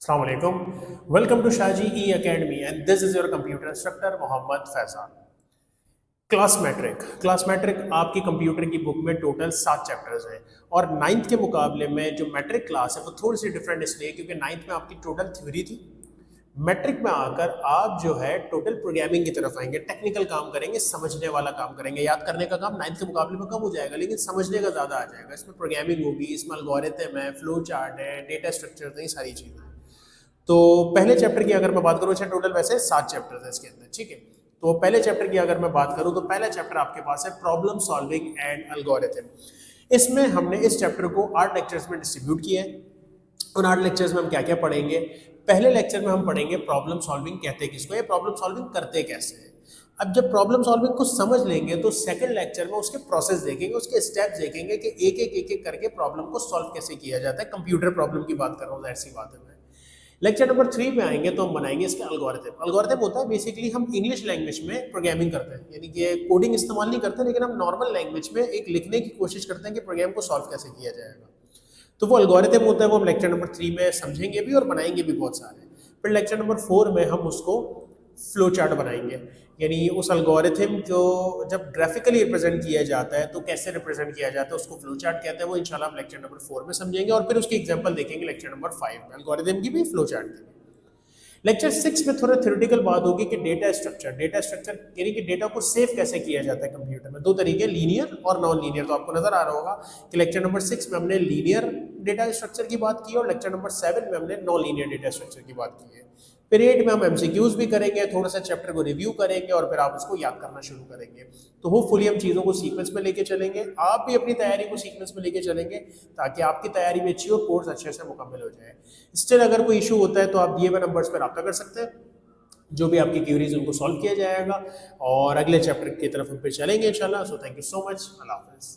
Assalamu alaikum. Welcome to Shaji E Academy and this is your computer instructor Mohammad Faizan. Class matric आपकी computer की book में total 7 chapters हैं और ninth के मुकाबले में जो मैट्रिक क्लास है वो थोड़ी सी डिफरेंट इसलिए क्योंकि नाइन्थ में आपकी टोटल थ्योरी थी। मैट्रिक में आकर आप जो है टोटल प्रोग्रामिंग की तरफ आएंगे, टेक्निकल काम करेंगे, समझने वाला काम करेंगे। याद करने का काम नाइन्थ के मुकाबले में कम हो जाएगा लेकिन समझने का ज़्यादा आ जाएगा। इसमें प्रोग्रामिंग होगी, इसमें एल्गोरिथम है, फ्लो चार्ट है, डेटा स्ट्रक्चर है, सारी चीज़ें। तो पहले चैप्टर की अगर मैं बात करूँ, अच्छा टोटल वैसे 7 चैप्टर है इसके अंदर, ठीक है। तो पहले चैप्टर की अगर मैं बात करूँ तो पहला चैप्टर आपके पास है प्रॉब्लम सॉल्विंग एंड एल्गोरिथम। इसमें हमने इस चैप्टर को 8 लेक्चर्स में डिस्ट्रीब्यूट किया है। उन 8 लेक्चर्स में हम क्या क्या पढ़ेंगे? पहले लेक्चर में हम पढ़ेंगे प्रॉब्लम सॉल्विंग कहते किसको, ये प्रॉब्लम सॉल्विंग करते कैसे हैं। अब जब प्रॉब्लम सॉल्विंग को समझ लेंगे तो सेकंड लेक्चर में उसके प्रोसेस देखेंगे, उसके स्टेप्स देखेंगे कि एक एक करके प्रॉब्लम को सॉल्व कैसे किया जाता है। कंप्यूटर प्रॉब्लम की बात कर रहा हूँ, ऐसी बात है। लेक्चर नंबर 3 पे आएंगे तो हम बनाएंगे इसका एल्गोरिथम। एल्गोरिथम होता है बेसिकली हम इंग्लिश लैंग्वेज में प्रोग्रामिंग करते हैं, यानी कि कोडिंग इस्तेमाल नहीं करते लेकिन हम नॉर्मल लैंग्वेज में एक लिखने की कोशिश करते हैं कि प्रोग्राम को सॉल्व कैसे किया जाएगा। तो वो एल्गोरिथम होता है, वो हम लेक्चर नंबर 3 में समझेंगे भी और बनाएंगे भी बहुत सारे। फिर लेक्चर नंबर 4 में हम उसको फ्लो चार्ट बनाएंगे, यानी उस एल्गोरिथम को जब ग्राफिकली रिप्रेजेंट किया जाता है तो कैसे रिप्रेजेंट किया जाता है, उसको फ्लो चार्ट कहते हैं। वो इंशाल्लाह हम लेक्चर नंबर 4 में समझेंगे और फिर उसकी एग्जांपल देखेंगे लेक्चर नंबर 5 में, एल्गोरिथम की भी फ्लो चार्ट की भी। लेक्चर 6 में थोड़ा थ्योरेटिकल बात होगी कि डेटा स्ट्रक्चर यानी कि डेटा को सेव कैसे किया जाता है कंप्यूटर में। दो तरीके, लीनियर और नॉन लीनियर। तो आपको नजर आ रहा होगा कि लेक्चर नंबर 6 में हमने लीनियर डेटा स्ट्रक्चर की बात की और लेक्चर नंबर 7 में हमने नॉन लीनियर डेटा स्ट्रक्चर की बात की है। फिर 8 में हम एमसीक्यूज भी करेंगे, थोड़ा सा चैप्टर को रिव्यू करेंगे और फिर आप उसको याद करना शुरू करेंगे। तो होपफुली हम चीज़ों को सीक्वेंस में लेके चलेंगे, आप भी अपनी तैयारी को सीक्वेंस में लेके चलेंगे ताकि आपकी तैयारी भी अच्छी हो, कोर्स अच्छे से मुकम्मल हो जाए। स्टिल अगर कोई इशू होता है तो आप दिए हुए नंबर्स पर रब्ता कर सकते हैं, जो भी आपकी क्यूरीज उनको सॉल्व किया जाएगा और अगले चैप्टर की तरफ हम फिर चलेंगे इंशाल्लाह। So thank you so much, अल्लाह हाफिज़।